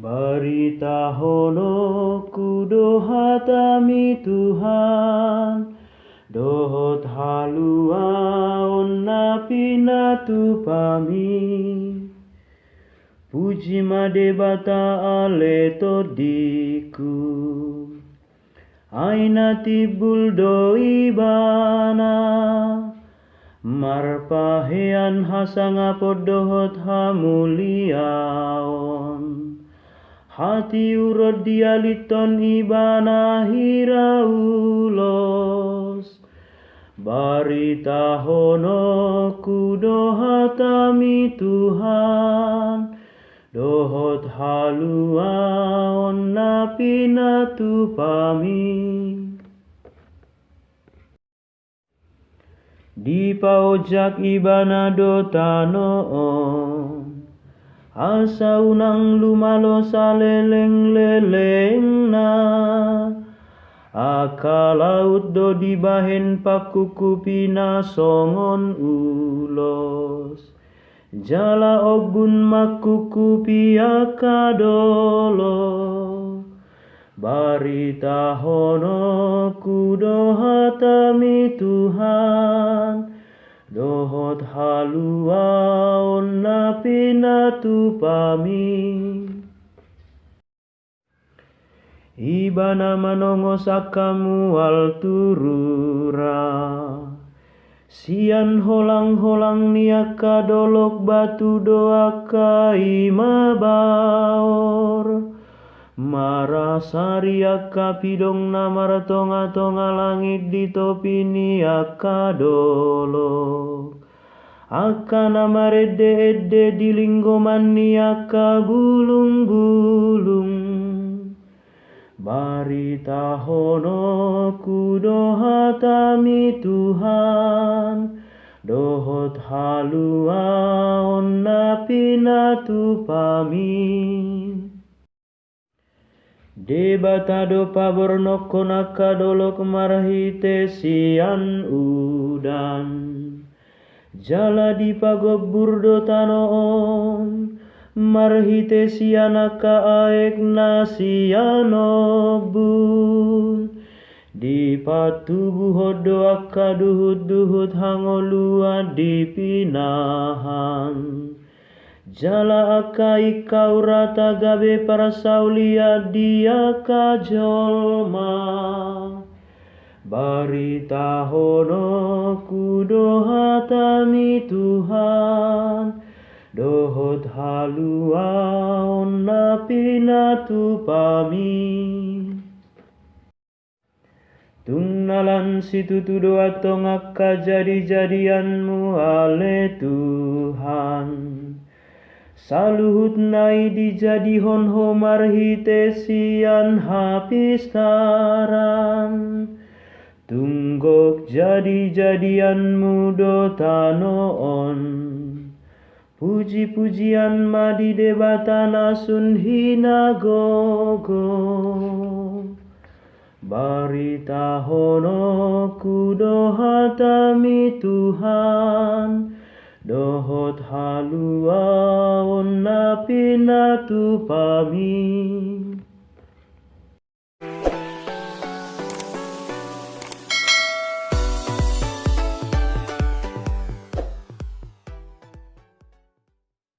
Baritahono kudoha tami Tuhan, dohot halua onna pina tupami. Puji madebata ale todiku, aina tibul doibana, marpahean hasanga podohot hamuliaon. Hati urod dialiton ibana hiraulos, baritahono kudoha tami Tuhan, dohot halua onna pina tupami. Di paojak ibana dotanoon, asa unang lumalo saleleng-leleng na, aka laut do dibahen pakukupina songon ulos. Jala obun makukupi aka dolo, baritahono kudoha tami Tuhan, dohot halua onna pina tupami. Ibana manongos akamu al turura, sian holang-holang niaka dolok batu doaka ima baor, marasari aka pidong namar tonga-tonga langit di topi niaka dolok. Aka nama rede-ede di linggoman niaka bulung-bulung, baritahono kudoha tami Tuhan, dohot halua onna pina tupami. Debata do pabornoko naka dolok marhite sian udan, jala di pagobur do tanoon, marhite sianaka aek na sianobun. Di patubuhod do aka duhut-duhut hangolua di pinahan, jala aka ikau rata gabe para saulia dia kajolma. Baritahono kudoha tami Tuhan, dohot halua onna pina tupami. Tungnalan situ doa tongaka jadi-jadianmu ale Tuhan, saluhut nai dijadi honho marhite sian hapistaran. Tunggok jadi-jadianmu do tanoon, puji-pujian madi debatana sun hinagogo. Baritahono kudoha tami Tuhan, dohot halua onna pina tupami.